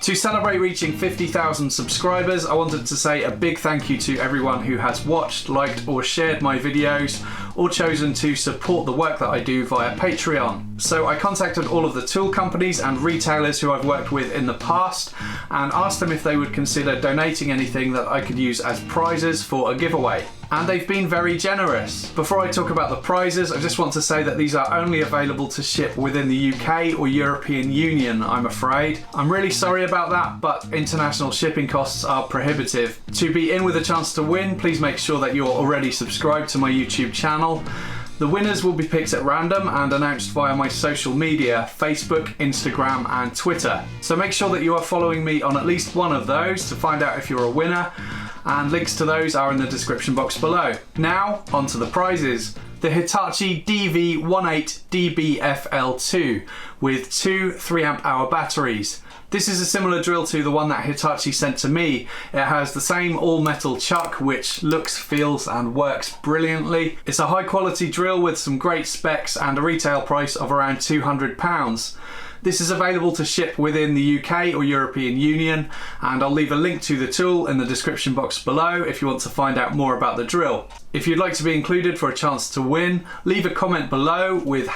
To celebrate reaching 50,000 subscribers, I wanted to say a big thank you to everyone who has watched, liked or shared my videos, or chosen to support the work that I do via Patreon. So I contacted all of the tool companies and retailers who I've worked with in the past and asked them if they would consider donating anything that I could use as prizes for a giveaway. And they've been very generous. Before I talk about the prizes, I just want to say that these are only available to ship within the UK or European Union, I'm afraid. I'm really sorry about that, but international shipping costs are prohibitive. To be in with a chance to win, please make sure that you're already subscribed to my YouTube channel. The winners will be picked at random and announced via my social media, Facebook, Instagram and Twitter. So make sure that you are following me on at least one of those to find out if you're a winner, and links to those are in the description box below. Now, on to the prizes. The Hitachi DV18DBFL2 with two 3Ah batteries. This is a similar drill to the one that Hitachi sent to me. It has the same all-metal chuck which looks, feels and works brilliantly. It's a high quality drill with some great specs and a retail price of around £200. This is available to ship within the UK or European Union, and I'll leave a link to the tool in the description box below if you want to find out more about the drill. If you'd like to be included for a chance to win, leave a comment below with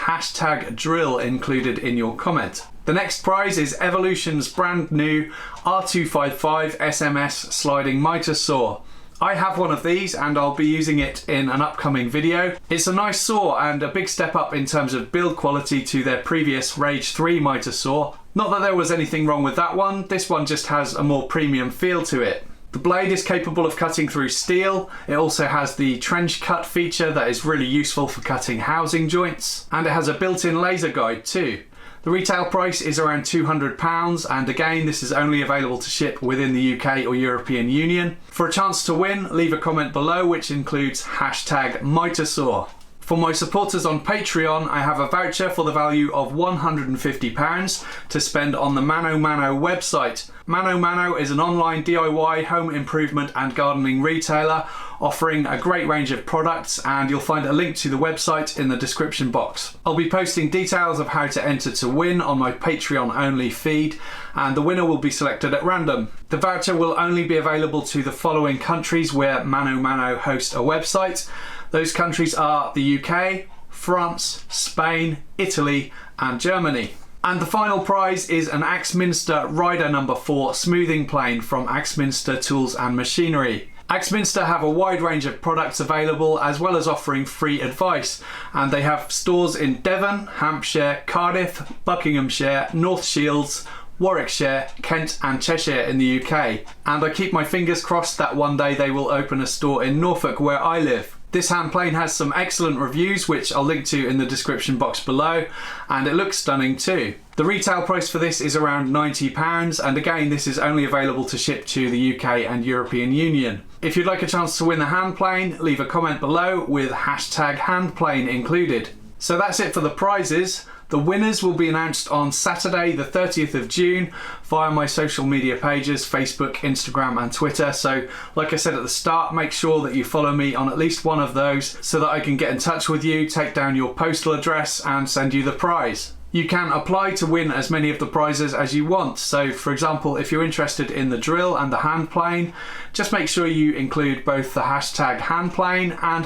#drill included in your comment. The next prize is Evolution's brand new R255 SMS sliding mitresaw. I have one of these and I'll be using it in an upcoming video. It's a nice saw and a big step up in terms of build quality to their previous Rage 3 mitresaw. Not that there was anything wrong with that one, this one just has a more premium feel to it. The blade is capable of cutting through steel. It also has the trench cut feature that is really useful for cutting housing joints, and it has a built-in laser guide too. The retail price is around £200, and again this is only available to ship within the UK or European Union. For a chance to win, leave a comment below which includes #mitresaw. For my supporters on Patreon, I have a voucher for the value of £150 to spend on the Mano Mano website. Mano Mano is an online DIY home improvement and gardening retailer offering a great range of products, and you'll find a link to the website in the description box. I'll be posting details of how to enter to win on my Patreon only feed, and the winner will be selected at random. The voucher will only be available to the following countries where Mano Mano hosts a website. Those countries are the UK, France, Spain, Italy and Germany. And the final prize is an Axminster Rider No. 4 smoothing plane from Axminster Tools and Machinery. Axminster have a wide range of products available as well as offering free advice, and they have stores in Devon, Hampshire, Cardiff, Buckinghamshire, North Shields, Warwickshire, Kent and Cheshire in the UK. And I keep my fingers crossed that one day they will open a store in Norfolk where I live. This hand plane has some excellent reviews which I'll link to in the description box below, and it looks stunning too. The retail price for this is around £90, and again this is only available to ship to the UK and European Union. If you'd like a chance to win the hand plane, leave a comment below with #handplane included. So that's it for the prizes. The winners will be announced on Saturday the 30th of June via my social media pages, Facebook, Instagram and Twitter. So like I said at the start, make sure that you follow me on at least one of those so that I can get in touch with you, take down your postal address and send you the prize. You can apply to win as many of the prizes as you want. So for example, if you're interested in the drill and the hand plane, just make sure you include both the #handplane and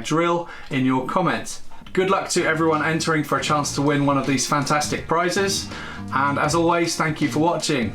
#drill in your comment. Good luck to everyone entering for a chance to win one of these fantastic prizes, and as always, thank you for watching.